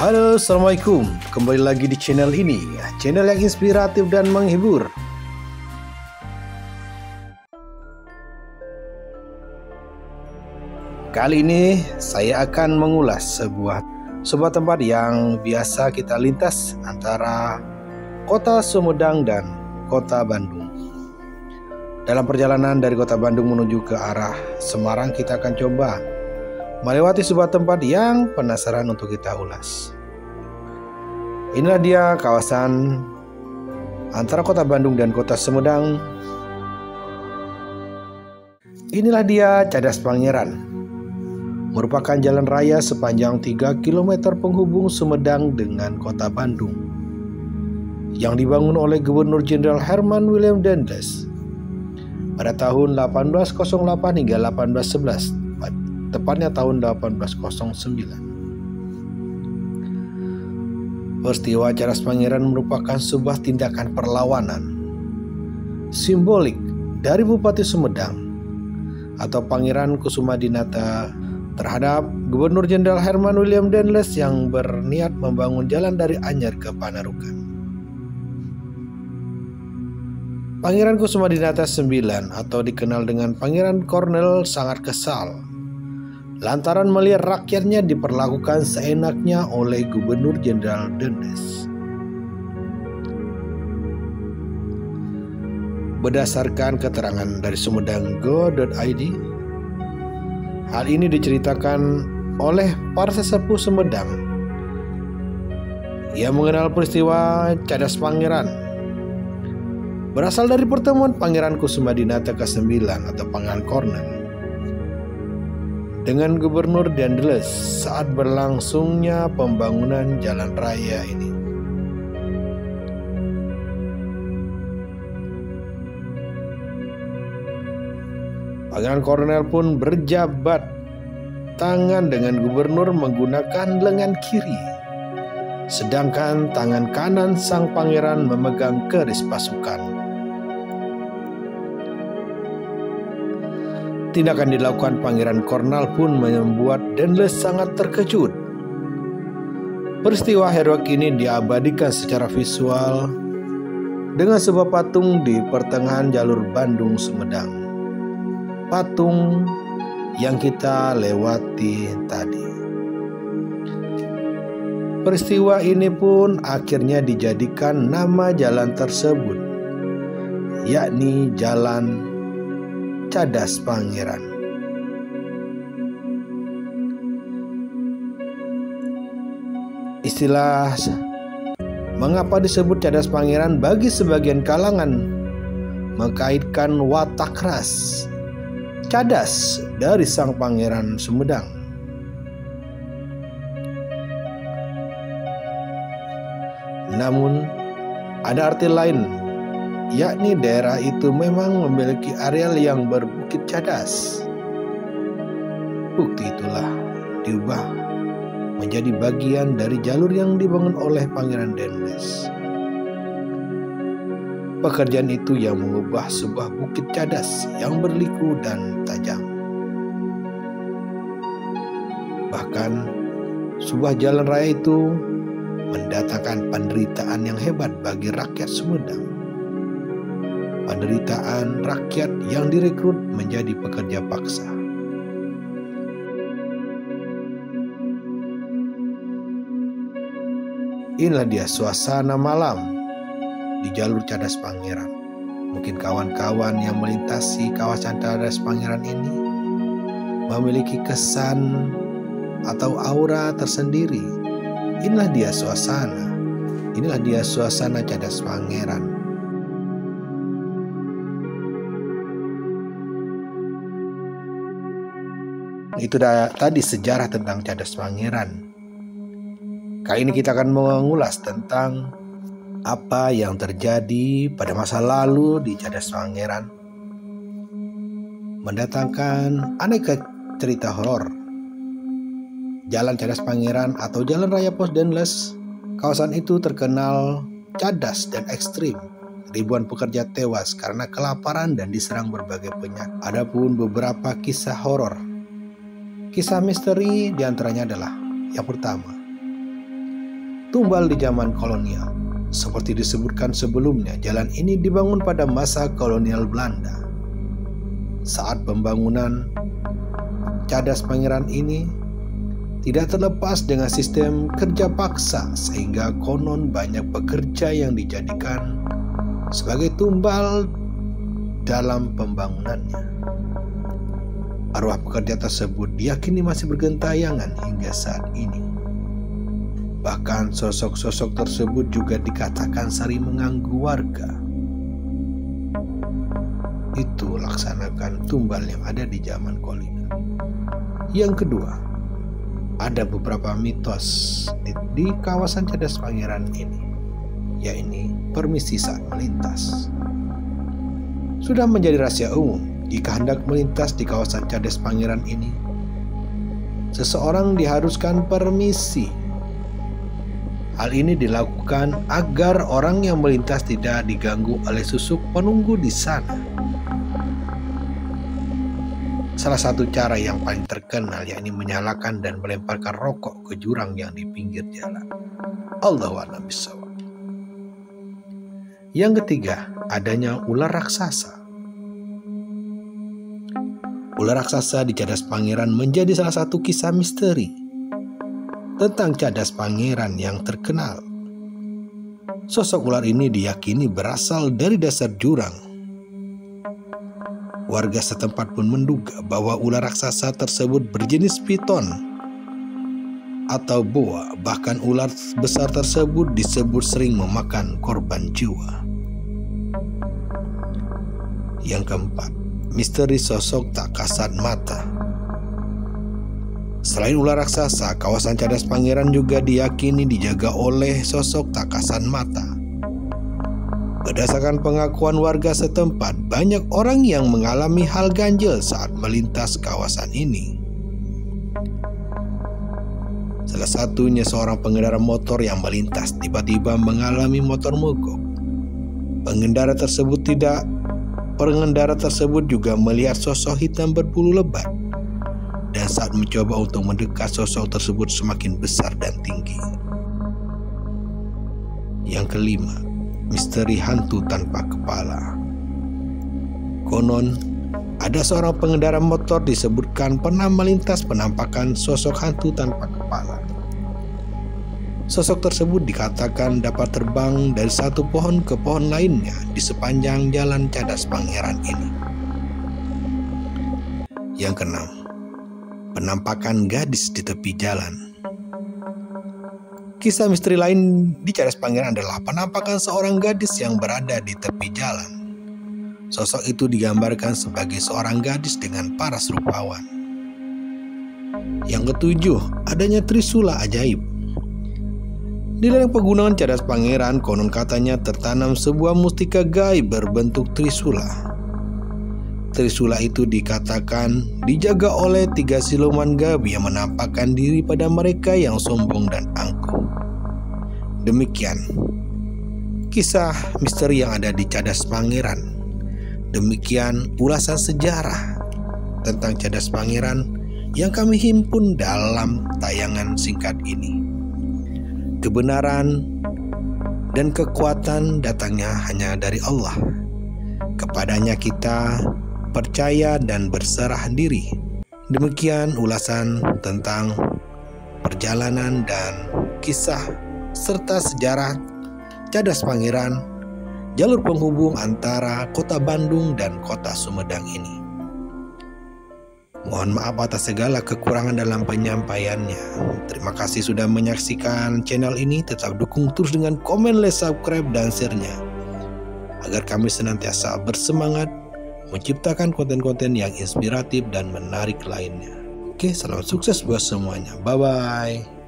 Halo, Assalamualaikum. Kembali lagi di channel ini, channel yang inspiratif dan menghibur. Kali ini saya akan mengulas sebuah tempat yang biasa kita lintas antara kota Sumedang dan kota Bandung. Dalam perjalanan dari kota Bandung menuju ke arah Semarang, kita akan coba melewati sebuah tempat yang penasaran untuk kita ulas. Inilah dia kawasan antara kota Bandung dan kota Sumedang. Inilah dia Cadas Pangeran, merupakan jalan raya sepanjang 3 km penghubung Sumedang dengan kota Bandung, yang dibangun oleh Gubernur Jenderal Herman Willem Dendles pada tahun 1808 hingga 1811, tepatnya tahun 1809. Peristiwa Cadas Pangeran merupakan sebuah tindakan perlawanan simbolik dari Bupati Sumedang atau Pangeran Kusumadinata terhadap Gubernur Jenderal Herman Willem Dendles yang berniat membangun jalan dari Anyer ke Panarukan. Pangeran Kusumadinata IX atau dikenal dengan Pangeran Kornel sangat kesal lantaran melihat rakyatnya diperlakukan seenaknya oleh Gubernur Jenderal Dendles. Berdasarkan keterangan dari sumedanggo.id, hal ini diceritakan oleh para sesepuh Sumedang yang mengenal peristiwa Cadas Pangeran. Berasal dari pertemuan Pangeran Kusumadinata ke-9 atau Pangeran Kornel dengan Gubernur Dendles saat berlangsungnya pembangunan jalan raya ini. Pangeran Kornel pun berjabat tangan dengan gubernur menggunakan lengan kiri, sedangkan tangan kanan sang pangeran memegang keris pasukan. Tindakan dilakukan Pangeran Kornel pun membuat Dendles sangat terkejut. Peristiwa heroik ini diabadikan secara visual dengan sebuah patung di pertengahan jalur Bandung Sumedang. Patung yang kita lewati tadi. Peristiwa ini pun akhirnya dijadikan nama jalan tersebut, yakni Jalan Cadas Pangeran. Istilah mengapa disebut Cadas Pangeran bagi sebagian kalangan mengkaitkan watak keras cadas dari sang Pangeran Sumedang. Namun ada arti lain, yakni daerah itu memang memiliki areal yang berbukit cadas. Bukti itulah diubah menjadi bagian dari jalur yang dibangun oleh Pangeran Dendles. Pekerjaan itu yang mengubah sebuah bukit cadas yang berliku dan tajam. Bahkan sebuah jalan raya itu mendatangkan penderitaan yang hebat bagi rakyat Sumedang. Penderitaan rakyat yang direkrut menjadi pekerja paksa. Inilah dia suasana malam di jalur Cadas Pangeran. Mungkin kawan-kawan yang melintasi kawasan Cadas Pangeran ini memiliki kesan atau aura tersendiri. Inilah dia suasana. Inilah dia suasana Cadas Pangeran. Itu tadi sejarah tentang Cadas Pangeran. Kali ini kita akan mengulas tentang apa yang terjadi pada masa lalu di Cadas Pangeran, mendatangkan aneka cerita horor. Jalan Cadas Pangeran atau Jalan Raya Pos Dendles, kawasan itu terkenal cadas dan ekstrim. Ribuan pekerja tewas karena kelaparan dan diserang berbagai penyakit. Adapun beberapa kisah horor, kisah misteri diantaranya adalah yang pertama, tumbal di zaman kolonial. Seperti disebutkan sebelumnya, jalan ini dibangun pada masa kolonial Belanda. Saat pembangunan Cadas Pangeran ini tidak terlepas dengan sistem kerja paksa, sehingga konon banyak pekerja yang dijadikan sebagai tumbal dalam pembangunannya. Arwah pekerja tersebut diyakini masih bergentayangan hingga saat ini. Bahkan sosok-sosok tersebut juga dikatakan sering mengganggu warga. Itu laksanakan tumbal yang ada di zaman kolonial. Yang kedua, ada beberapa mitos di kawasan Cadas Pangeran ini, yaitu permisi saat melintas. Sudah menjadi rahasia umum, jika hendak melintas di kawasan Cadas Pangeran ini, seseorang diharuskan permisi. Hal ini dilakukan agar orang yang melintas tidak diganggu oleh susuk penunggu di sana. Salah satu cara yang paling terkenal yakni menyalakan dan melemparkan rokok ke jurang yang di pinggir jalan. Allahu a'lam bishawab. Yang ketiga, adanya ular raksasa. Ular raksasa di Cadas Pangeran menjadi salah satu kisah misteri tentang Cadas Pangeran yang terkenal. Sosok ular ini diyakini berasal dari dasar jurang. Warga setempat pun menduga bahwa ular raksasa tersebut berjenis piton atau boa. Bahkan ular besar tersebut disebut sering memakan korban jiwa. Yang keempat, misteri sosok tak kasat mata. Selain ular raksasa, kawasan Cadas Pangeran juga diyakini dijaga oleh sosok tak kasat mata. Berdasarkan pengakuan warga setempat, banyak orang yang mengalami hal ganjil saat melintas kawasan ini. Salah satunya seorang pengendara motor yang melintas tiba-tiba mengalami motor mogok. Pengendara tersebut juga melihat sosok hitam berbulu lebat, dan saat mencoba untuk mendekat, sosok tersebut semakin besar dan tinggi. Yang kelima, misteri hantu tanpa kepala. Konon, ada seorang pengendara motor disebutkan pernah melintas penampakan sosok hantu tanpa kepala. Sosok tersebut dikatakan dapat terbang dari satu pohon ke pohon lainnya di sepanjang jalan Cadas Pangeran ini. Yang keenam, penampakan gadis di tepi jalan. Kisah misteri lain di Cadas Pangeran adalah penampakan seorang gadis yang berada di tepi jalan. Sosok itu digambarkan sebagai seorang gadis dengan paras rupawan. Yang ketujuh, adanya trisula ajaib. Di lereng pegunungan Cadas Pangeran konon katanya tertanam sebuah mustika gaib berbentuk trisula. Trisula itu dikatakan dijaga oleh 3 siluman gaib yang menampakkan diri pada mereka yang sombong dan angkuh. Demikian kisah misteri yang ada di Cadas Pangeran. Demikian ulasan sejarah tentang Cadas Pangeran yang kami himpun dalam tayangan singkat ini. Kebenaran dan kekuatan datangnya hanya dari Allah. Kepadanya kita percaya dan berserah diri. Demikian ulasan tentang perjalanan dan kisah serta sejarah Cadas Pangeran, jalur penghubung antara kota Bandung dan kota Sumedang ini. Mohon maaf atas segala kekurangan dalam penyampaiannya. Terima kasih sudah menyaksikan channel ini. Tetap dukung terus dengan komen, like, subscribe, dan share-nya, agar kami senantiasa bersemangat menciptakan konten-konten yang inspiratif dan menarik lainnya. Oke, salam sukses buat semuanya. Bye-bye.